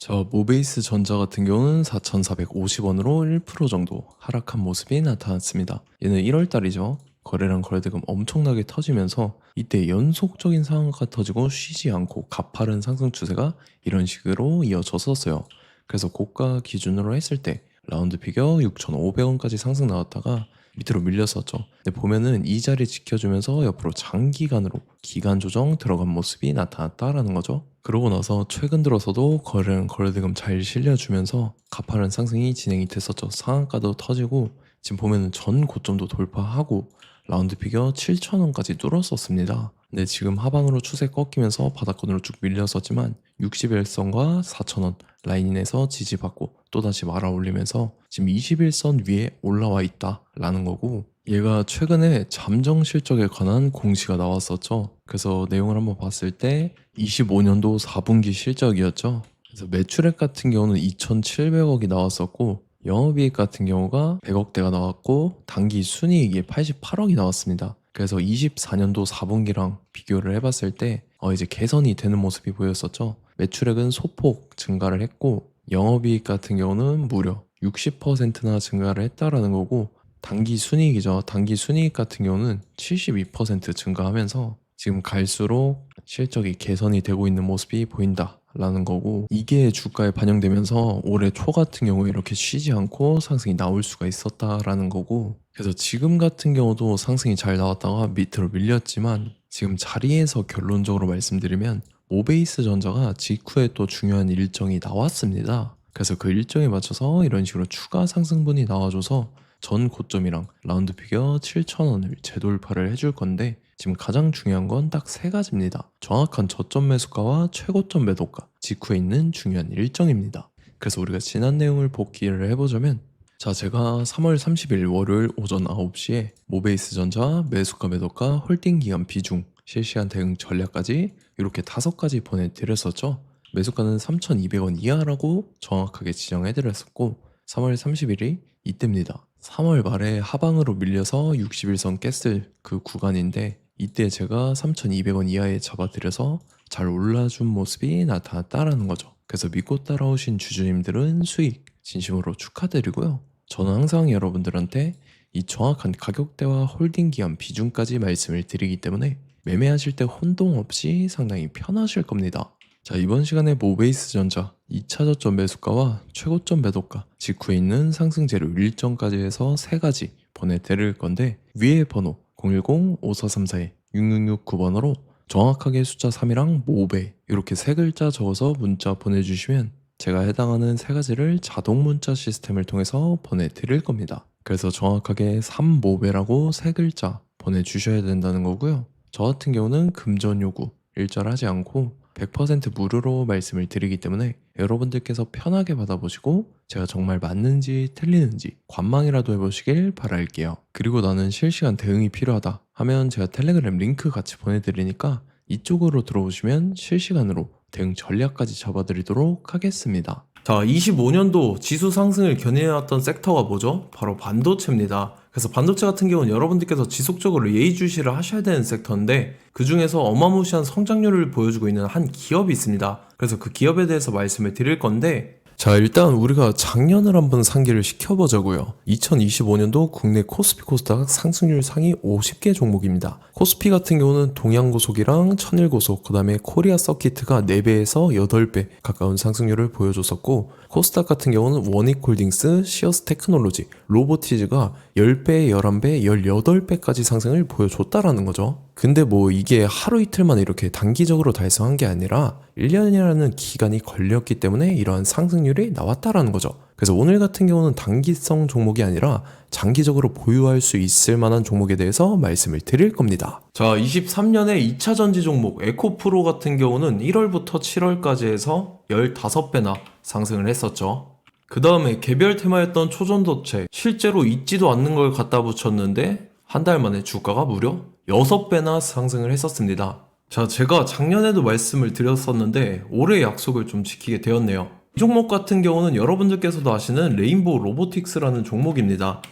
자, 모베이스 전자 같은 경우는 4,450원으로 1% 정도 하락한 모습이 나타났습니다. 얘는 1월 달이죠. 거래량 거래대금 엄청나게 터지면서 이때 연속적인 상한가 터지고 쉬지 않고 가파른 상승 추세가 이런 식으로 이어졌었어요. 그래서 고가 기준으로 했을 때 라운드 피겨 6,500원까지 상승 나왔다가 밑으로 밀렸었죠. 근데 보면은 이 자리 지켜주면서 옆으로 장기간으로 기간 조정 들어간 모습이 나타났다라는 거죠. 그러고 나서 최근 들어서도 거래량 거래대금 잘 실려주면서 가파른 상승이 진행이 됐었죠. 상한가도 터지고 지금 보면은 전 고점도 돌파하고 라운드 피겨 7,000원까지 뚫었었습니다. 근데 지금 하방으로 추세 꺾이면서 바닥권으로 쭉 밀렸었지만 61선과 4,000원 라인에서 지지받고 또다시 말아 올리면서 지금 21선 위에 올라와 있다라는 거고, 얘가 최근에 잠정 실적에 관한 공시가 나왔었죠. 그래서 내용을 한번 봤을 때 25년도 4분기 실적이었죠. 그래서 매출액 같은 경우는 2,700억이 나왔었고 영업이익 같은 경우가 100억대가 나왔고 단기 순이익이 88억이 나왔습니다. 그래서 24년도 4분기랑 비교를 해봤을 때 이제 개선이 되는 모습이 보였었죠. 매출액은 소폭 증가를 했고 영업이익 같은 경우는 무려 60%나 증가를 했다라는 거고, 단기 순이익이죠. 단기 순이익 같은 경우는 72% 증가하면서 지금 갈수록 실적이 개선이 되고 있는 모습이 보인다라는 거고, 이게 주가에 반영되면서 올해 초 같은 경우에 이렇게 쉬지 않고 상승이 나올 수가 있었다라는 거고, 그래서 지금 같은 경우도 상승이 잘 나왔다가 밑으로 밀렸지만 지금 자리에서 결론적으로 말씀드리면 모베이스 전자가 직후에 또 중요한 일정이 나왔습니다. 그래서 그 일정에 맞춰서 이런 식으로 추가 상승분이 나와줘서 전 고점이랑 라운드 피겨 7,000원을 재돌파를 해줄 건데, 지금 가장 중요한 건 딱 세 가지입니다. 정확한 저점 매수가와 최고점 매도가, 직후에 있는 중요한 일정입니다. 그래서 우리가 지난 내용을 복기를 해보자면, 자, 제가 3월 30일 월요일 오전 9시에 모베이스 전자 매수가 매도가 홀딩 기간 비중 실시간 대응 전략까지 이렇게 5가지 보내드렸었죠. 매수가는 3,200원 이하라고 정확하게 지정해드렸었고 3월 30일이 이때입니다. 3월 말에 하방으로 밀려서 61선 깼을 그 구간인데, 이때 제가 3,200원 이하에 잡아드려서 잘 올라준 모습이 나타났다라는 거죠. 그래서 믿고 따라오신 주주님들은 수익 진심으로 축하드리고요. 저는 항상 여러분들한테 이 정확한 가격대와 홀딩 기간 비중까지 말씀을 드리기 때문에 매매하실 때 혼동 없이 상당히 편하실 겁니다. 자, 이번 시간에 모베이스 전자 2차 저점 매수가와 최고점 매도가, 직후에 있는 상승 재료 일정까지 해서 세 가지 보내드릴 건데, 위에 번호 010-5434-6669번으로 정확하게 숫자 3이랑 모베 이렇게 세 글자 적어서 문자 보내주시면 제가 해당하는 세 가지를 자동 문자 시스템을 통해서 보내드릴 겁니다. 그래서 정확하게 3모베라고 세 글자 보내주셔야 된다는 거고요. 저 같은 경우는 금전 요구 일절하지 않고 100% 무료로 말씀을 드리기 때문에 여러분들께서 편하게 받아보시고 제가 정말 맞는지 틀리는지 관망이라도 해보시길 바랄게요. 그리고 나는 실시간 대응이 필요하다 하면 제가 텔레그램 링크 같이 보내드리니까 이쪽으로 들어오시면 실시간으로 대응 전략까지 잡아드리도록 하겠습니다. 자, 25년도 지수 상승을 견인해왔던 섹터가 뭐죠? 바로 반도체입니다. 그래서 반도체 같은 경우는 여러분들께서 지속적으로 예의주시를 하셔야 되는 섹터인데, 그 중에서 어마무시한 성장률을 보여주고 있는 한 기업이 있습니다. 그래서 그 기업에 대해서 말씀을 드릴 건데, 자, 일단 우리가 작년을 한번 상기를 시켜보자고요. 2025년도 국내 코스피 코스닥 상승률 상위 50개 종목입니다. 코스피 같은 경우는 동양고속이랑 천일고속, 그 다음에 코리아 서키트가 4배에서 8배 가까운 상승률을 보여줬었고, 코스닥 같은 경우는 원익홀딩스, 시어스 테크놀로지, 로보티즈가 10배, 11배, 18배까지 상승을 보여줬다라는 거죠. 근데 뭐 이게 하루 이틀만 이렇게 단기적으로 달성한 게 아니라 1년이라는 기간이 걸렸기 때문에 이러한 상승률이 나왔다라는 거죠. 그래서 오늘 같은 경우는 단기성 종목이 아니라 장기적으로 보유할 수 있을 만한 종목에 대해서 말씀을 드릴 겁니다. 자, 23년에 2차 전지 종목 에코프로 같은 경우는 1월부터 7월까지 해서 15배나 상승을 했었죠. 그 다음에 개별 테마였던 초전도체, 실제로 있지도 않는 걸 갖다 붙였는데 한 달 만에 주가가 무려 6배나 상승을 했었습니다. 자, 제가 작년에도 말씀을 드렸었는데 올해 약속을 좀 지키게 되었네요. 이 종목 같은 경우는 여러분들께서도 아시는 레인보우 로보틱스라는 종목입니다.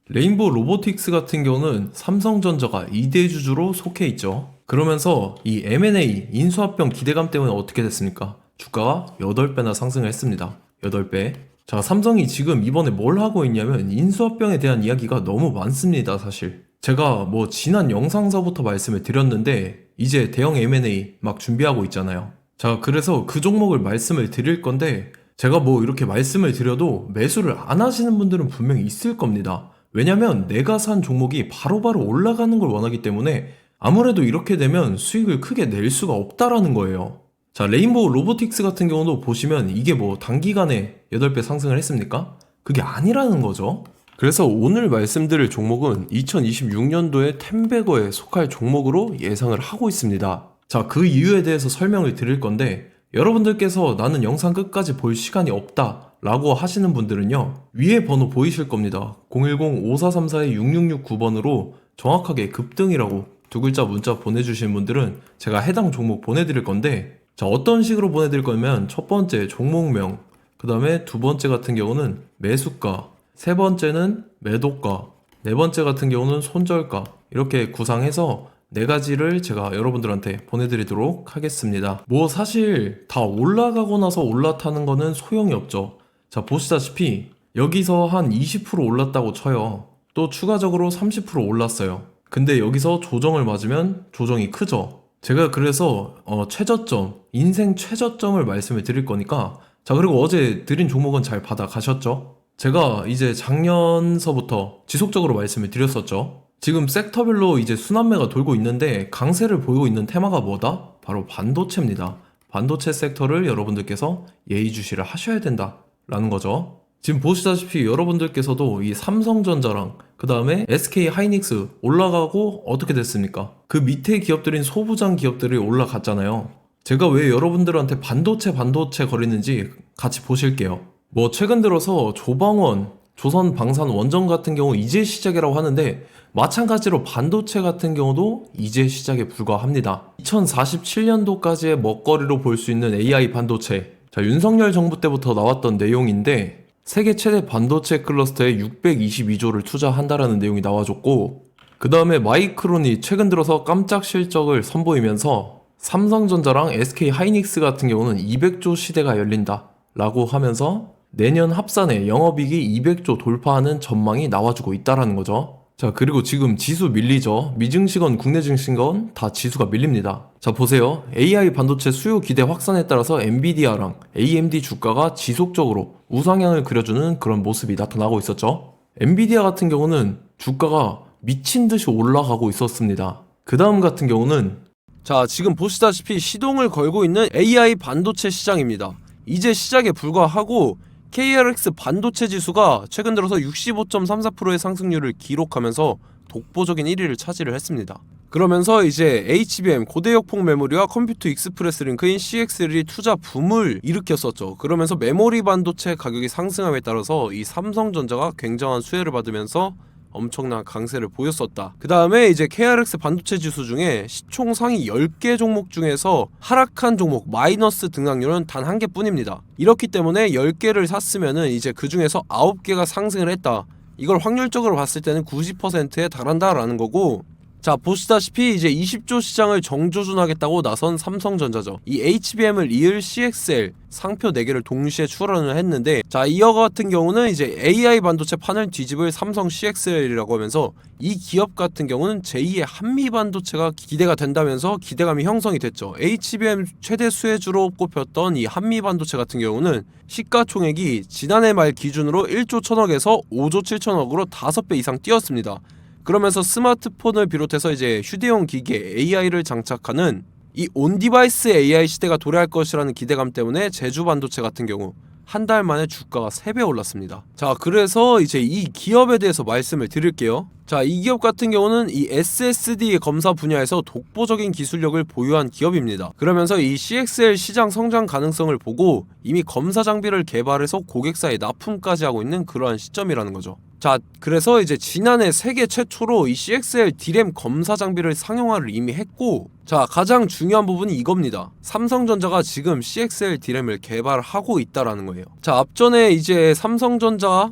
레인보우 로보틱스 같은 경우는 삼성전자가 2대 주주로 속해 있죠. 그러면서 이 M&A 인수합병 기대감 때문에 어떻게 됐습니까? 주가가 8배나 상승을 했습니다. 8배. 자, 삼성이 지금 이번에 뭘 하고 있냐면 인수합병에 대한 이야기가 너무 많습니다, 사실. 제가 뭐 지난 영상서부터 말씀을 드렸는데 이제 대형 M&A 막 준비하고 있잖아요. 자, 그래서 그 종목을 말씀을 드릴 건데 제가 뭐 이렇게 말씀을 드려도 매수를 안 하시는 분들은 분명히 있을 겁니다. 왜냐면 내가 산 종목이 바로바로 올라가는 걸 원하기 때문에 아무래도 이렇게 되면 수익을 크게 낼 수가 없다라는 거예요. 자, 레인보우 로보틱스 같은 경우도 보시면 이게 뭐 단기간에 8배 상승을 했습니까? 그게 아니라는 거죠. 그래서 오늘 말씀드릴 종목은 2026년도에 텐베거에 속할 종목으로 예상을 하고 있습니다. 자, 그 이유에 대해서 설명을 드릴 건데 여러분들께서 나는 영상 끝까지 볼 시간이 없다 라고 하시는 분들은요, 위에 번호 보이실 겁니다. 010-5434-6669번으로 정확하게 급등이라고 두 글자 문자 보내주신 분들은 제가 해당 종목 보내드릴 건데, 자, 어떤 식으로 보내드릴 거냐면 첫 번째 종목명, 그 다음에 두 번째 같은 경우는 매수가, 세 번째는 매도가, 네 번째 같은 경우는 손절가, 이렇게 구상해서 네 가지를 제가 여러분들한테 보내드리도록 하겠습니다. 뭐 사실 다 올라가고 나서 올라타는 거는 소용이 없죠. 자, 보시다시피 여기서 한 20% 올랐다고 쳐요. 또 추가적으로 30% 올랐어요. 근데 여기서 조정을 맞으면 조정이 크죠. 제가 그래서 최저점, 인생 최저점을 말씀을 드릴 거니까, 자, 그리고 어제 드린 종목은 잘 받아가셨죠? 제가 이제 작년서부터 지속적으로 말씀을 드렸었죠. 지금 섹터별로 이제 순환매가 돌고 있는데 강세를 보이고 있는 테마가 뭐다? 바로 반도체입니다. 반도체 섹터를 여러분들께서 예의주시를 하셔야 된다라는 거죠. 지금 보시다시피 여러분들께서도 이 삼성전자랑 그 다음에 SK 하이닉스 올라가고 어떻게 됐습니까? 그 밑에 기업들인 소부장 기업들이 올라갔잖아요. 제가 왜 여러분들한테 반도체 거리는지 같이 보실게요. 뭐 최근 들어서 조방원, 조선방산 원전 같은 경우 이제 시작이라고 하는데 마찬가지로 반도체 같은 경우도 이제 시작에 불과합니다. 2047년도까지의 먹거리로 볼 수 있는 AI 반도체. 자, 윤석열 정부 때부터 나왔던 내용인데 세계 최대 반도체 클러스터에 622조를 투자한다라는 내용이 나와줬고, 그 다음에 마이크론이 최근 들어서 깜짝 실적을 선보이면서 삼성전자랑 SK 하이닉스 같은 경우는 200조 시대가 열린다 라고 하면서 내년 합산에 영업이익이 200조 돌파하는 전망이 나와주고 있다라는 거죠. 자, 그리고 지금 지수 밀리죠. 미증시건 국내 증시건 다 지수가 밀립니다. 자, 보세요. AI 반도체 수요 기대 확산에 따라서 엔비디아랑 AMD 주가가 지속적으로 우상향을 그려주는 그런 모습이 나타나고 있었죠. 엔비디아 같은 경우는 주가가 미친 듯이 올라가고 있었습니다. 그 다음 같은 경우는, 자, 지금 보시다시피 시동을 걸고 있는 AI 반도체 시장입니다. 이제 시작에 불과하고 KRX 반도체 지수가 최근 들어서 65.34%의 상승률을 기록하면서 독보적인 1위를 차지를 했습니다. 그러면서 이제 HBM 고대역폭 메모리와 컴퓨터 익스프레스 링크인 CXL이 투자 붐을 일으켰었죠. 그러면서 메모리 반도체 가격이 상승함에 따라서 이 삼성전자가 굉장한 수혜를 받으면서 엄청난 강세를 보였었다. 그 다음에 이제 KRX 반도체 지수 중에 시총 상위 10개 종목 중에서 하락한 종목 마이너스 등락률은 단 1개뿐입니다. 이렇기 때문에 10개를 샀으면은 이제 그 중에서 9개가 상승을 했다. 이걸 확률적으로 봤을 때는 90%에 달한다라는 거고, 자, 보시다시피 이제 20조 시장을 정조준하겠다고 나선 삼성전자죠. 이 HBM을 이을 CXL 상표 4개를 동시에 출원을 했는데, 자, 이어 같은 경우는 이제 AI 반도체 판을 뒤집을 삼성 CXL이라고 하면서 이 기업 같은 경우는 제2의 한미 반도체가 기대가 된다면서 기대감이 형성이 됐죠. HBM 최대 수혜주로 꼽혔던 이 한미 반도체 같은 경우는 시가총액이 지난해 말 기준으로 1조 1000억에서 5조 7천억으로 5배 이상 뛰었습니다. 그러면서 스마트폰을 비롯해서 이제 휴대용 기기에 AI를 장착하는 이 온디바이스 AI 시대가 도래할 것이라는 기대감 때문에 제주 반도체 같은 경우 한 달 만에 주가가 3배 올랐습니다. 자, 그래서 이제 이 기업에 대해서 말씀을 드릴게요. 자, 이 기업 같은 경우는 이 SSD 검사 분야에서 독보적인 기술력을 보유한 기업입니다. 그러면서 이 CXL 시장 성장 가능성을 보고 이미 검사 장비를 개발해서 고객사에 납품까지 하고 있는 그러한 시점이라는 거죠. 자, 그래서 이제 지난해 세계 최초로 이 CXL D램 검사 장비를 상용화를 이미 했고, 자, 가장 중요한 부분이 이겁니다. 삼성전자가 지금 CXL D램을 개발하고 있다라는 거예요. 자, 앞전에 이제 삼성전자가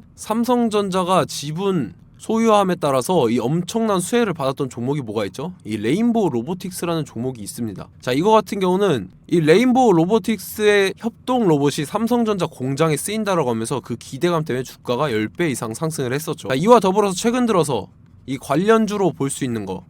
지분 소유함에 따라서 이 엄청난 수혜를 받았던 종목이 뭐가 있죠? 이 레인보우 로보틱스라는 종목이 있습니다. 자, 이거 같은 경우는 이 레인보우 로보틱스의 협동 로봇이 삼성전자 공장에 쓰인다라고 하면서 그 기대감 때문에 주가가 10배 이상 상승을 했었죠. 자, 이와 더불어서 최근 들어서 이 관련주로 볼 수 있는 거,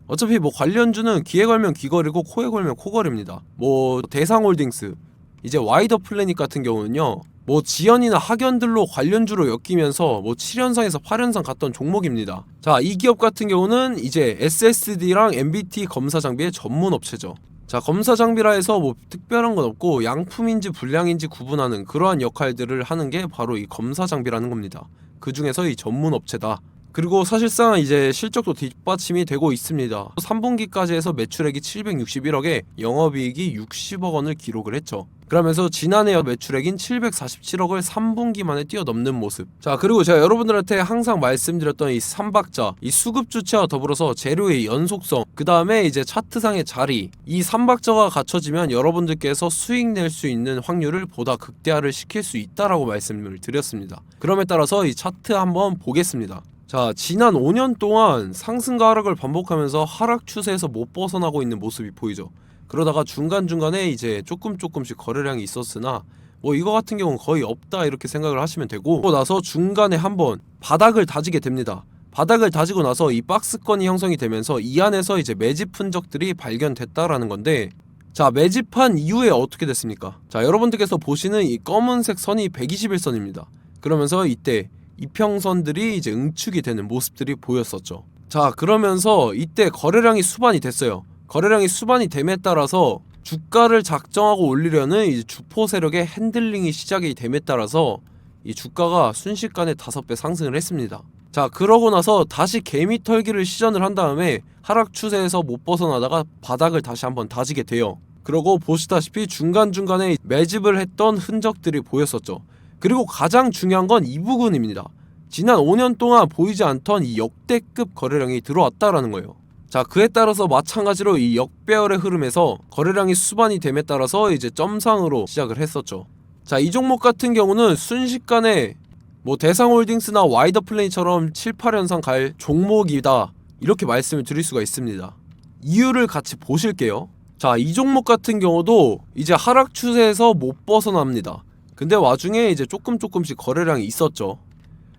어차피 뭐 관련주는 귀에 걸면 귀걸이고 코에 걸면 코걸이입니다. 뭐 대상홀딩스, 이제 와이더 플래닛 같은 경우는요, 뭐 지연이나 학연들로 관련주로 엮이면서 뭐 7연상에서 8연상 갔던 종목입니다. 자, 이 기업 같은 경우는 이제 SSD랑 MBT 검사 장비의 전문 업체죠. 자, 검사 장비라 해서 뭐 특별한 건 없고 양품인지 불량인지 구분하는 그러한 역할들을 하는 게 바로 이 검사 장비라는 겁니다. 그 중에서 이 전문 업체다. 그리고 사실상 이제 실적도 뒷받침이 되고 있습니다. 3분기까지 해서 매출액이 761억에 영업이익이 60억 원을 기록을 했죠. 그러면서 지난해 매출액인 747억을 3분기 만에 뛰어넘는 모습. 자, 그리고 제가 여러분들한테 항상 말씀드렸던 이 3박자, 이 수급 주체와 더불어서 재료의 연속성, 그 다음에 이제 차트상의 자리, 이 3박자가 갖춰지면 여러분들께서 수익 낼 수 있는 확률을 보다 극대화를 시킬 수 있다라고 말씀을 드렸습니다. 그럼에 따라서 이 차트 한번 보겠습니다. 자, 지난 5년 동안 상승과 하락을 반복하면서 하락 추세에서 못 벗어나고 있는 모습이 보이죠. 그러다가 중간중간에 이제 조금씩 거래량이 있었으나 뭐 이거 같은 경우는 거의 없다 이렇게 생각을 하시면 되고, 그러고 나서 중간에 한번 바닥을 다지게 됩니다. 바닥을 다지고 나서 이 박스권이 형성이 되면서 이 안에서 이제 매집 흔적들이 발견됐다라는 건데, 자, 매집한 이후에 어떻게 됐습니까? 자, 여러분들께서 보시는 이 검은색 선이 121선입니다. 그러면서 이때 이평선들이 이제 응축이 되는 모습들이 보였었죠. 자, 그러면서 이때 거래량이 수반이 됐어요. 거래량이 수반이 됨에 따라서 주가를 작정하고 올리려는 이제 주포 세력의 핸들링이 시작이 됨에 따라서 이 주가가 순식간에 5배 상승을 했습니다. 자, 그러고 나서 다시 개미 털기를 시전을 한 다음에 하락 추세에서 못 벗어나다가 바닥을 다시 한번 다지게 돼요. 그러고 보시다시피 중간중간에 매집을 했던 흔적들이 보였었죠. 그리고 가장 중요한 건 이 부분입니다. 지난 5년 동안 보이지 않던 이 역대급 거래량이 들어왔다라는 거예요. 자, 그에 따라서 마찬가지로 이 역배열의 흐름에서 거래량이 수반이 됨에 따라서 이제 점상으로 시작을 했었죠. 자, 이 종목 같은 경우는 순식간에 뭐 대상홀딩스나 와이더 플래닛처럼 7, 8연상 갈 종목이다 이렇게 말씀을 드릴 수가 있습니다. 이유를 같이 보실게요. 자, 이 종목 같은 경우도 이제 하락 추세에서 못 벗어납니다. 근데 와중에 이제 조금씩 거래량이 있었죠.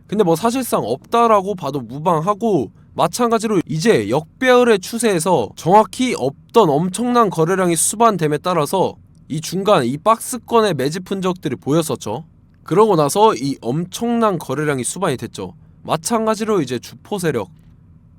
근데 뭐 사실상 없다라고 봐도 무방하고, 마찬가지로 이제 역배열의 추세에서 정확히 없던 엄청난 거래량이 수반됨에 따라서 이 중간 이 박스권의 매집 흔적들이 보였었죠. 그러고 나서 이 엄청난 거래량이 수반이 됐죠. 마찬가지로 이제 주포 세력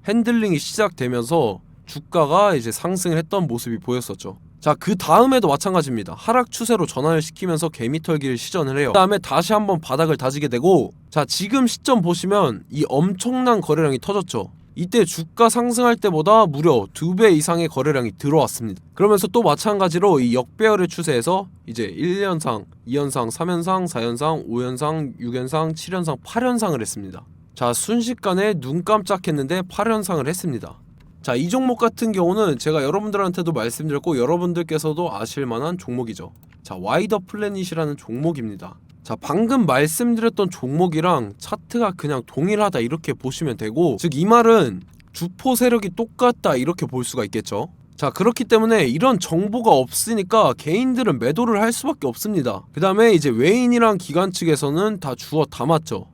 핸들링이 시작되면서 주가가 이제 상승을 했던 모습이 보였었죠. 자, 그 다음에도 마찬가지입니다. 하락 추세로 전환을 시키면서 개미 털기를 시전을 해요. 그 다음에 다시 한번 바닥을 다지게 되고, 자, 지금 시점 보시면 이 엄청난 거래량이 터졌죠. 이때 주가 상승할 때보다 무려 2배 이상의 거래량이 들어왔습니다. 그러면서 또 마찬가지로 이 역배열의 추세에서 이제 1연상, 2연상, 3연상, 4연상, 5연상, 6연상, 7연상, 8연상을 했습니다. 자, 순식간에 눈 깜짝했는데 8연상을 했습니다. 자, 이 종목 같은 경우는 제가 여러분들한테도 말씀드렸고 여러분들께서도 아실만한 종목이죠. 자, 와이더 플래닛이라는 종목입니다. 자, 방금 말씀드렸던 종목이랑 차트가 그냥 동일하다 이렇게 보시면 되고, 즉 이 말은 주포 세력이 똑같다 이렇게 볼 수가 있겠죠. 자, 그렇기 때문에 이런 정보가 없으니까 개인들은 매도를 할 수밖에 없습니다. 그 다음에 이제 외인이랑 기관 측에서는 다 주워 담았죠.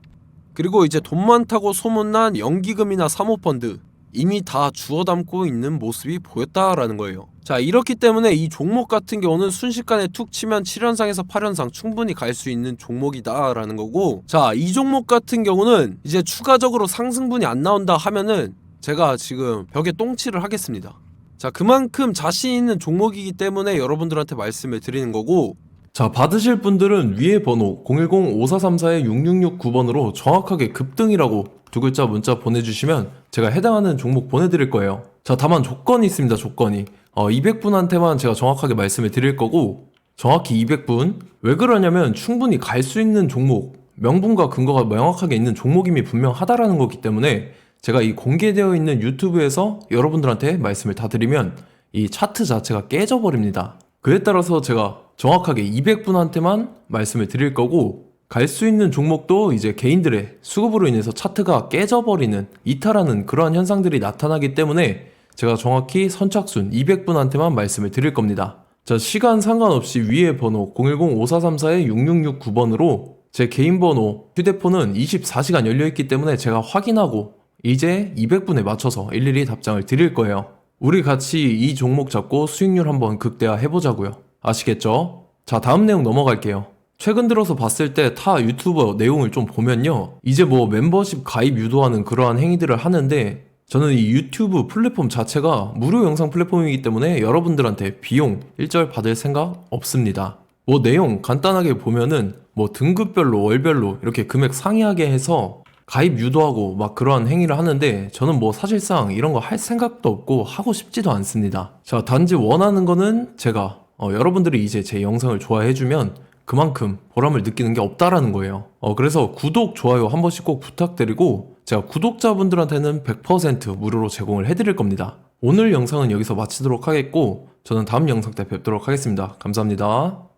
그리고 이제 돈 많다고 소문난 연기금이나 사모펀드 이미 다 주워 담고 있는 모습이 보였다라는 거예요. 자, 이렇기 때문에 이 종목 같은 경우는 순식간에 툭 치면 7연상에서 8연상 충분히 갈 수 있는 종목이다 라는 거고, 자, 이 종목 같은 경우는 이제 추가적으로 상승분이 안 나온다 하면은 제가 지금 벽에 똥칠을 하겠습니다. 자, 그만큼 자신 있는 종목이기 때문에 여러분들한테 말씀을 드리는 거고, 자, 받으실 분들은 위에 번호 010-5434-6669번으로 정확하게 급등이라고 두 글자 문자 보내주시면 제가 해당하는 종목 보내드릴 거예요. 자, 다만 조건이 있습니다. 조건이 200분한테만 제가 정확하게 말씀을 드릴 거고, 정확히 200분. 왜 그러냐면 충분히 갈 수 있는 종목, 명분과 근거가 명확하게 있는 종목임이 분명하다라는 거기 때문에 제가 이 공개되어 있는 유튜브에서 여러분들한테 말씀을 다 드리면 이 차트 자체가 깨져버립니다. 그에 따라서 제가 정확하게 200분한테만 말씀을 드릴 거고, 갈 수 있는 종목도 이제 개인들의 수급으로 인해서 차트가 깨져버리는 이탈하는 그러한 현상들이 나타나기 때문에 제가 정확히 선착순 200분한테만 말씀을 드릴 겁니다. 자, 시간 상관없이 위에 번호 010-5434-6669번으로 제 개인 번호, 휴대폰은 24시간 열려있기 때문에 제가 확인하고 이제 200분에 맞춰서 일일이 답장을 드릴 거예요. 우리 같이 이 종목 잡고 수익률 한번 극대화 해보자고요. 아시겠죠? 자, 다음 내용 넘어갈게요. 최근 들어서 봤을 때 타 유튜버 내용을 좀 보면요, 이제 뭐 멤버십 가입 유도하는 그러한 행위들을 하는데, 저는 이 유튜브 플랫폼 자체가 무료 영상 플랫폼이기 때문에 여러분들한테 비용 일절 받을 생각 없습니다. 뭐 내용 간단하게 보면은 뭐 등급별로 월별로 이렇게 금액 상이하게 해서 가입 유도하고 막 그러한 행위를 하는데, 저는 뭐 사실상 이런 거 할 생각도 없고 하고 싶지도 않습니다. 자, 단지 원하는 거는 제가 여러분들이 이제 제 영상을 좋아해주면 그만큼 보람을 느끼는 게 없다라는 거예요. 그래서 구독, 좋아요 한 번씩 꼭 부탁드리고, 제가 구독자분들한테는 100% 무료로 제공을 해드릴 겁니다. 오늘 영상은 여기서 마치도록 하겠고, 저는 다음 영상 때 뵙도록 하겠습니다. 감사합니다.